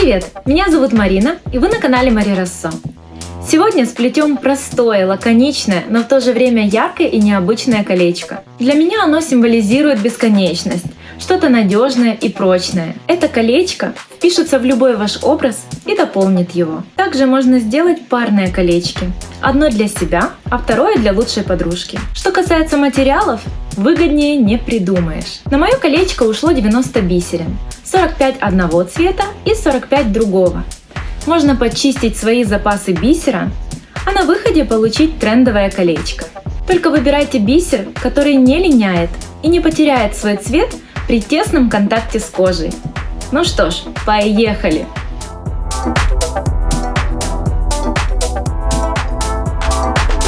Привет! Меня зовут Марина, и вы на канале Мари Россо. Сегодня сплетем простое, лаконичное, но в то же время яркое и необычное колечко. Для меня оно символизирует бесконечность, что-то надежное и прочное. Это колечко впишется в любой ваш образ и дополнит его. Также можно сделать парные колечки. Одно для себя, а второе для лучшей подружки. Что касается материалов, выгоднее не придумаешь. На мое колечко ушло 90 бисерин, 45 одного цвета и 45 другого. Можно подчистить свои запасы бисера, а на выходе получить трендовое колечко. Только выбирайте бисер, который не линяет и не потеряет свой цвет при тесном контакте с кожей. Ну что ж, поехали!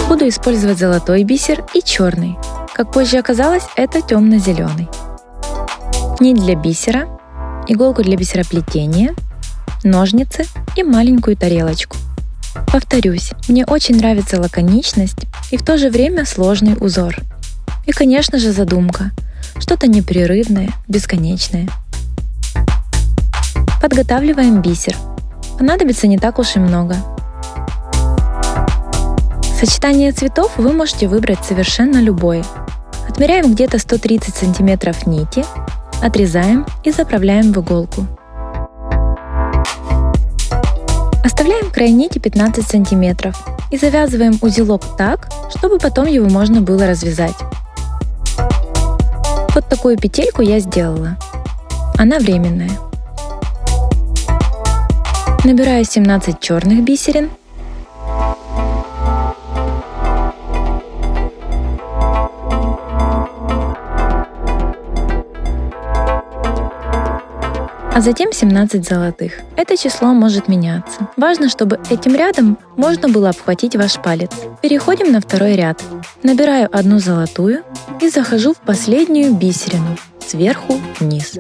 Буду использовать золотой бисер и черный. Как позже оказалось, это темно-зеленый. Нить для бисера, иголку для бисероплетения, ножницы и маленькую тарелочку. Повторюсь, мне очень нравится лаконичность и в то же время сложный узор. И, конечно же, задумка. Что-то непрерывное, бесконечное. Подготавливаем бисер. Понадобится не так уж и много. Сочетание цветов вы можете выбрать совершенно любое. Отмеряем где-то 130 см нити, отрезаем и заправляем в иголку. Оставляем край нити 15 см и завязываем узелок так, чтобы потом его можно было развязать. Вот такую петельку я сделала. Она временная. Набираю 17 черных бисерин. А затем 17 золотых. Это число может меняться. Важно, чтобы этим рядом можно было обхватить ваш палец. Переходим на второй ряд. Набираю одну золотую и захожу в последнюю бисерину, сверху вниз.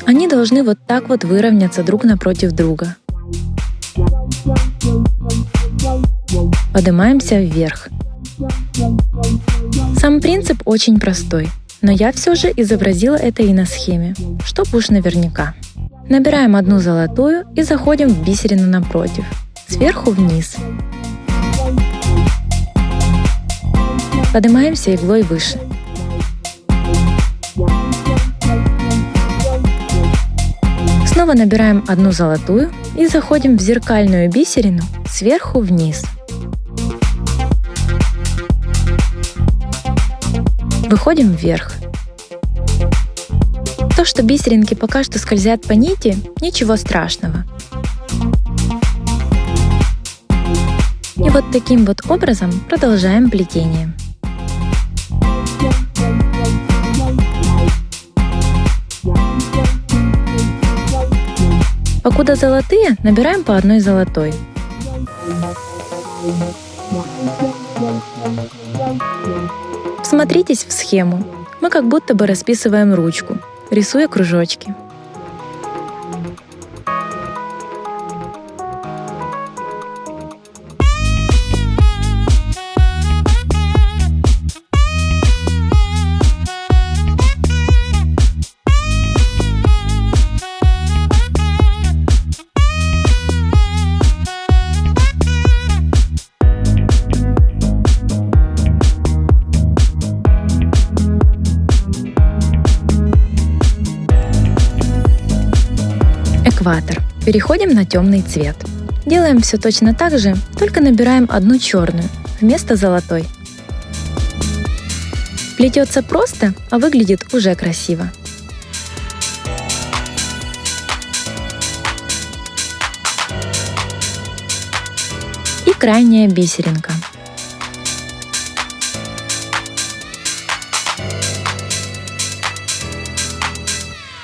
Они должны вот так вот выровняться друг напротив друга. Поднимаемся вверх. Сам принцип очень простой. Но я все же изобразила это и на схеме, чтоб уж наверняка. Набираем одну золотую и заходим в бисерину напротив, сверху вниз. Поднимаемся иглой выше. Снова набираем одну золотую и заходим в зеркальную бисерину сверху вниз. Выходим вверх. То, что бисеринки пока что скользят по нити, ничего страшного. И вот таким вот образом продолжаем плетение. Покуда золотые, набираем по одной золотой. Всмотритесь в схему. Мы как будто бы расписываем ручку, рисуя кружочки. Экватор. Переходим на темный цвет. Делаем все точно так же, только набираем одну черную вместо золотой. Плетется просто, а выглядит уже красиво. И крайняя бисеринка.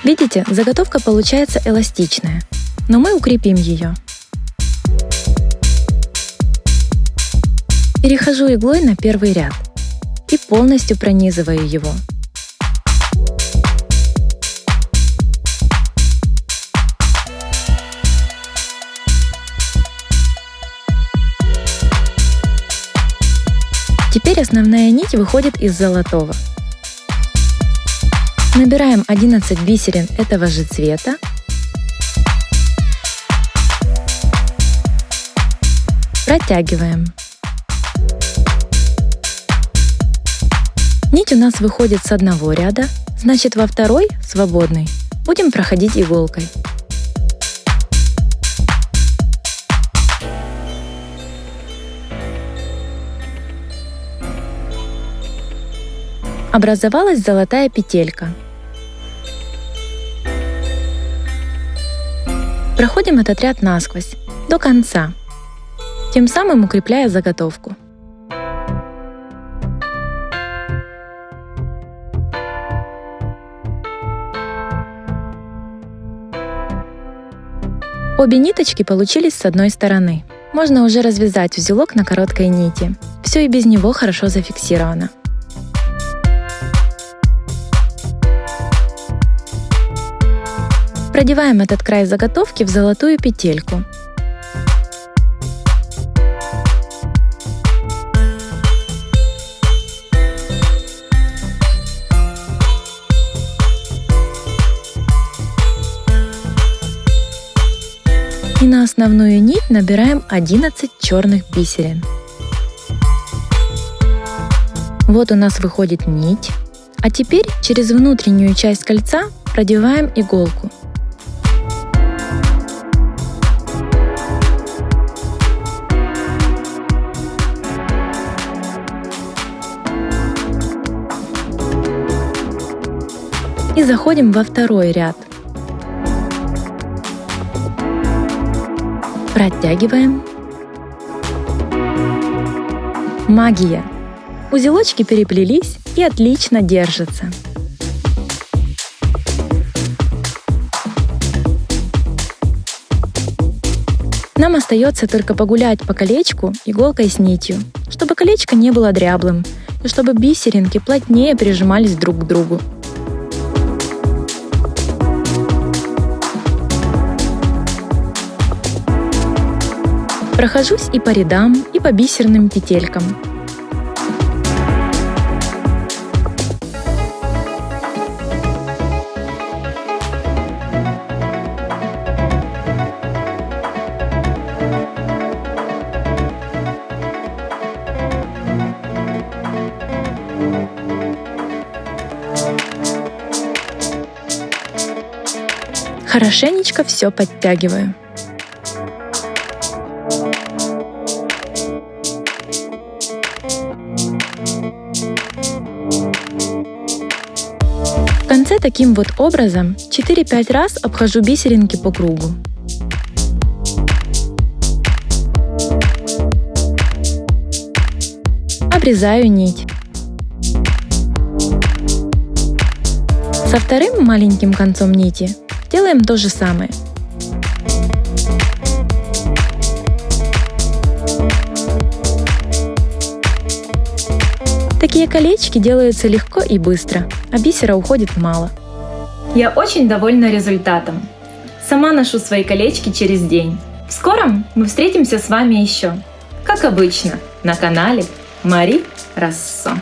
Видите, заготовка получается эластичная, но мы укрепим ее. Перехожу иглой на первый ряд и полностью пронизываю его. Теперь основная нить выходит из золотого. Набираем 11 бисерин этого же цвета. Протягиваем. Нить у нас выходит с одного ряда, значит во второй, свободный, будем проходить иголкой. Образовалась золотая петелька. Проходим этот ряд насквозь, до конца, тем самым укрепляя заготовку. Обе ниточки получились с одной стороны. Можно уже развязать узелок на короткой нити. Все и без него хорошо зафиксировано. Продеваем этот край заготовки в золотую петельку. И на основную нить набираем 11 черных бисерин. Вот у нас выходит нить. А теперь через внутреннюю часть кольца продеваем иголку. И заходим во второй ряд. Протягиваем. Магия! Узелочки переплелись и отлично держатся. Нам остается только погулять по колечку иголкой с нитью, чтобы колечко не было дряблым и чтобы бисеринки плотнее прижимались друг к другу. Прохожусь и по рядам, и по бисерным петелькам. Хорошенечко все подтягиваю. В конце таким вот образом 4-5 раз обхожу бисеринки по кругу. Обрезаю нить. Со вторым маленьким концом нити делаем то же самое. Такие колечки делаются легко и быстро, а бисера уходит мало. Я очень довольна результатом. Сама ношу свои колечки через день. В скором мы встретимся с вами еще, как обычно, на канале Мари Россо.